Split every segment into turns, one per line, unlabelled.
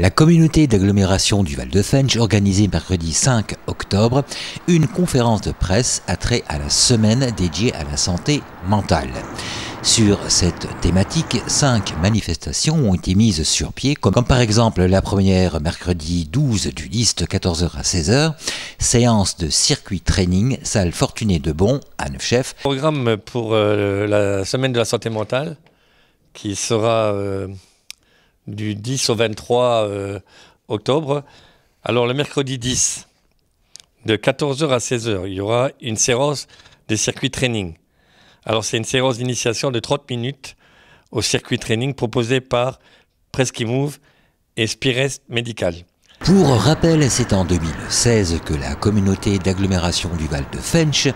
La communauté d'agglomération du Val-de-Fensch organisait mercredi 5 octobre une conférence de presse attrait à la semaine dédiée à la santé mentale. Sur cette thématique, 5 manifestations ont été mises sur pied, comme par exemple la première mercredi 12 du 10 de 14h à 16h, séance de circuit training, salle Fortuné de Bon à Neufchef.
Programme pour la semaine de la santé mentale qui sera du 10 au 23 octobre. Alors le mercredi 10, de 14h à 16h, il y aura une séance de circuit training. Alors c'est une séance d'initiation de 30 minutes au circuit training proposé par Presqu'Imove et Spirest Medical.
Pour rappel, c'est en 2016 que la communauté d'agglomération du Val-de-Fensch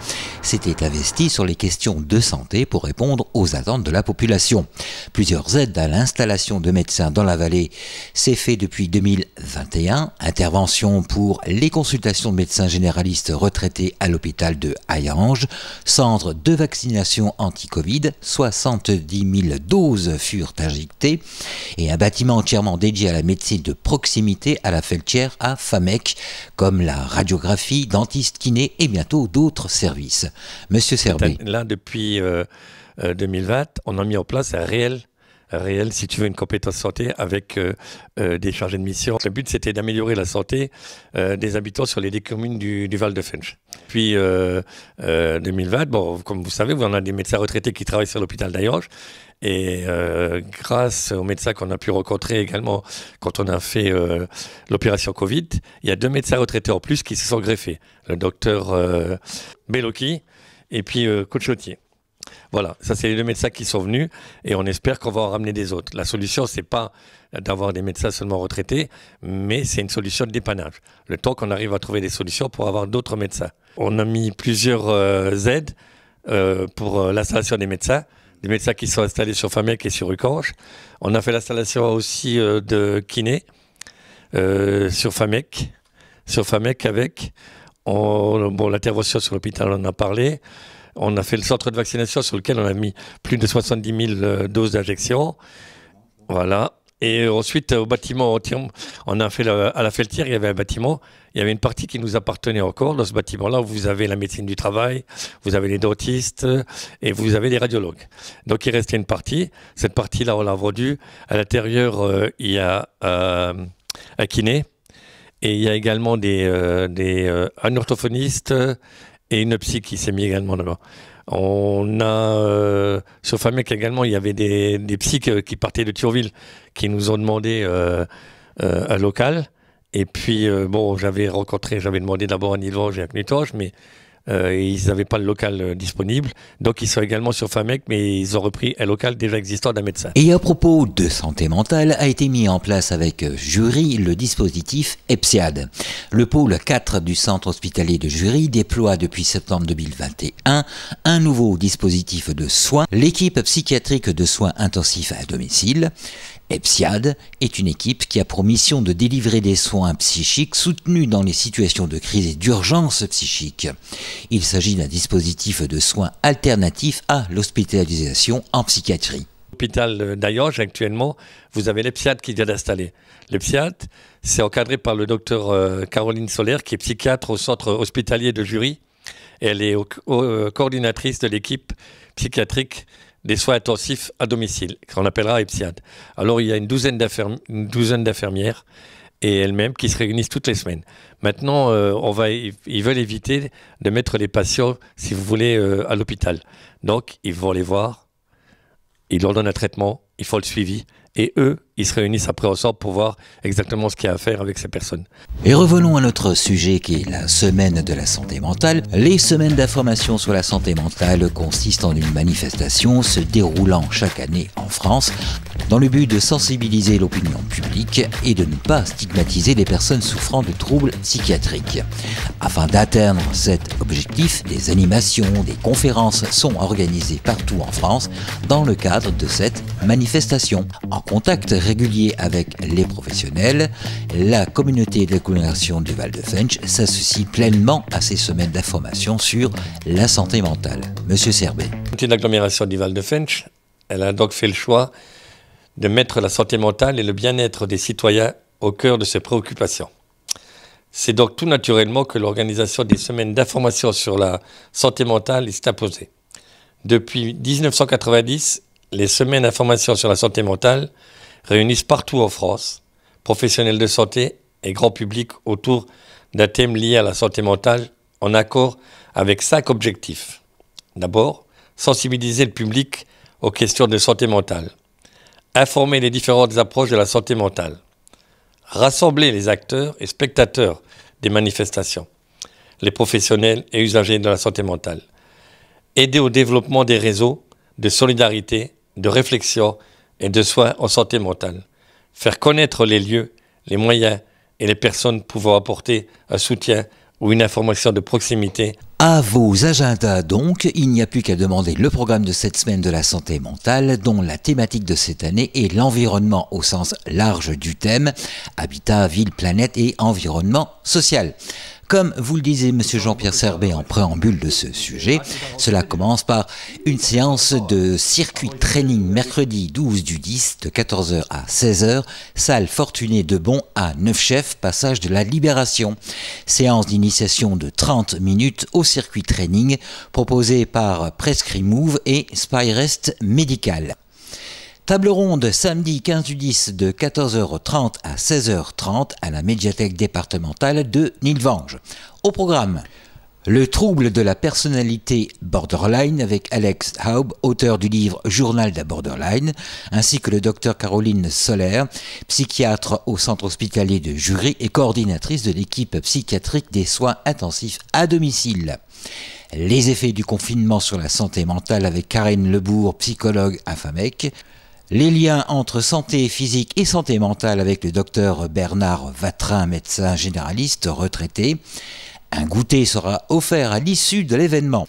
s'était investie sur les questions de santé pour répondre aux attentes de la population. Plusieurs aides à l'installation de médecins dans la vallée s'est fait depuis 2021. Intervention pour les consultations de médecins généralistes retraités à l'hôpital de Hayange. Centre de vaccination anti-Covid, 70 000 doses furent injectées. Et un bâtiment entièrement dédié à la médecine de proximité à la Feltière à Famec, comme la radiographie, dentiste, kiné et bientôt d'autres services. Monsieur Serbet.
Là, depuis 2020, on a mis en place un réel, si tu veux, une compétence santé avec des chargés de mission. Le but, c'était d'améliorer la santé des habitants sur les 10 communes du Val-de-Fensch. Puis 2020, bon, comme vous savez, on a des médecins retraités qui travaillent sur l'hôpital d'Hayange. Et grâce aux médecins qu'on a pu rencontrer également quand on a fait l'opération Covid, il y a 2 médecins retraités en plus qui se sont greffés. Le docteur Belloki et puis Cochotier. Voilà, ça c'est les 2 médecins qui sont venus et on espère qu'on va en ramener des autres. La solution, c'est pas d'avoir des médecins seulement retraités, mais c'est une solution de dépannage. Le temps qu'on arrive à trouver des solutions pour avoir d'autres médecins. On a mis plusieurs aides pour l'installation des médecins qui sont installés sur Famec et sur Ucange. On a fait l'installation aussi de kiné sur Famec avec l'intervention sur l'hôpital, on en a parlé. On a fait le centre de vaccination sur lequel on a mis plus de 70 000 doses d'injection. Voilà. Et ensuite, au bâtiment, on a fait à la Feltière, il y avait un bâtiment, il y avait une partie qui nous appartenait encore. Dans ce bâtiment-là, vous avez la médecine du travail, vous avez les dentistes et vous avez les radiologues. Donc, il restait une partie. Cette partie-là, on l'a vendue. À l'intérieur, il y a un kiné et il y a également un orthophoniste et une psy qui s'est mis également là-bas. On a, sur Famec également, il y avait des psys qui partaient de Thionville qui nous ont demandé un local. Et puis, j'avais demandé d'abord à Nilvange et à Knutange, mais ils n'avaient pas le local disponible. Donc, ils sont également sur Famec, mais ils ont repris un local déjà existant d'un médecin.
Et à propos de santé mentale, a été mis en place avec Jury le dispositif EPSIAD. Le pôle 4 du centre hospitalier de Jury déploie depuis septembre 2021 un nouveau dispositif de soins, l'équipe psychiatrique de soins intensifs à domicile. EPSIAD est une équipe qui a pour mission de délivrer des soins psychiques soutenus dans les situations de crise et d'urgence psychique. Il s'agit d'un dispositif de soins alternatif à l'hospitalisation en psychiatrie.
L'hôpital d'Hayange, actuellement, vous avez l'EPSIAD qui vient d'installer. L'EPSIAD, c'est encadré par le docteur Caroline Solaire, qui est psychiatre au centre hospitalier de Jury. Et elle est coordinatrice de l'équipe psychiatrique des soins intensifs à domicile, qu'on appellera EPSIAD. Alors, il y a une douzaine d'infirmières et elles-mêmes qui se réunissent toutes les semaines. Maintenant, ils veulent éviter de mettre les patients, si vous voulez, à l'hôpital. Donc, ils vont les voir, ils leur donnent un traitement, ils font le suivi. Et eux, ils se réunissent après ensemble pour voir exactement ce qu'il y a à faire avec ces personnes.
Et revenons à notre sujet qui est la semaine de la santé mentale. Les semaines d'information sur la santé mentale consistent en une manifestation se déroulant chaque année en France dans le but de sensibiliser l'opinion publique et de ne pas stigmatiser les personnes souffrant de troubles psychiatriques. Afin d'atteindre cet objectif, des animations, des conférences sont organisées partout en France dans le cadre de cette manifestation. En contact régulier avec les professionnels, la communauté d'agglomération du Val-de-Fensch s'associe pleinement à ces semaines d'information sur la santé mentale. Monsieur Serbet.
La communauté d'agglomération du Val-de-Fensch, elle a donc fait le choix de mettre la santé mentale et le bien-être des citoyens au cœur de ses préoccupations. C'est donc tout naturellement que l'organisation des semaines d'information sur la santé mentale s'est imposée. Depuis 1990, les semaines d'information sur la santé mentale réunissent partout en France professionnels de santé et grand public autour d'un thème lié à la santé mentale en accord avec 5 objectifs. D'abord, sensibiliser le public aux questions de santé mentale, informer les différentes approches de la santé mentale, rassembler les acteurs et spectateurs des manifestations, les professionnels et usagers de la santé mentale, aider au développement des réseaux de solidarité, de réflexion et de soins en santé mentale, faire connaître les lieux, les moyens et les personnes pouvant apporter un soutien ou une information de proximité.
À vos agendas donc, il n'y a plus qu'à demander le programme de cette semaine de la santé mentale dont la thématique de cette année est l'environnement au sens large du thème, habitat, ville, planète et environnement social. Comme vous le disait M. Jean-Pierre Serbet en préambule de ce sujet, cela commence par une séance de circuit training mercredi 12 du 10 de 14h à 16h, salle Fortuné de Bon à Neufchef, passage de la Libération. Séance d'initiation de 30 minutes au circuit training proposée par Prescrit Move et Spyrest Médical. Table ronde samedi 15 du 10 de 14h30 à 16h30 à la médiathèque départementale de Nilvange. Au programme, le trouble de la personnalité borderline avec Alex Haub, auteur du livre Journal d'un borderline, ainsi que le docteur Caroline Soler, psychiatre au centre hospitalier de Jury et coordinatrice de l'équipe psychiatrique des soins intensifs à domicile. Les effets du confinement sur la santé mentale avec Karine Lebourg, psychologue à FAMEC. Les liens entre santé physique et santé mentale avec le docteur Bernard Vatrin, médecin généraliste retraité. Un goûter sera offert à l'issue de l'événement.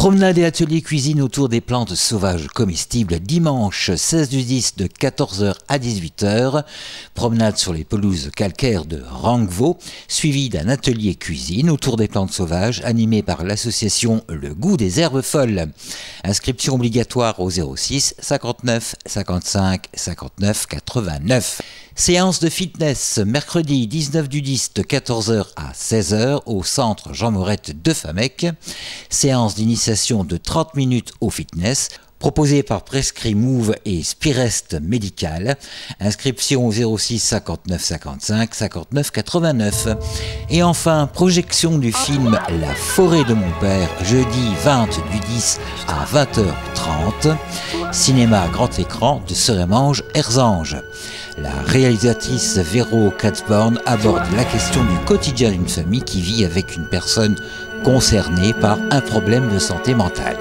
Promenade et atelier cuisine autour des plantes sauvages comestibles dimanche 16 du 10 de 14h à 18h. Promenade sur les pelouses calcaires de Rangvo, suivi d'un atelier cuisine autour des plantes sauvages animé par l'association Le Goût des Herbes Folles. Inscription obligatoire au 06 59 55 59 89. Séance de fitness mercredi 19 du 10 de 14h à 16h au centre Jean Morette de Famec. Séance d'initiation de 30 minutes au fitness proposée par Prescrit Move et Spyrest Médical. Inscription au 06 59 55 59 89. Et enfin, projection du film La forêt de mon père, jeudi 20 du 10 à 20h30. Cinéma grand écran de Serémange Erzange. La réalisatrice Véro Katzborn aborde la question du quotidien d'une famille qui vit avec une personne concernée par un problème de santé mentale.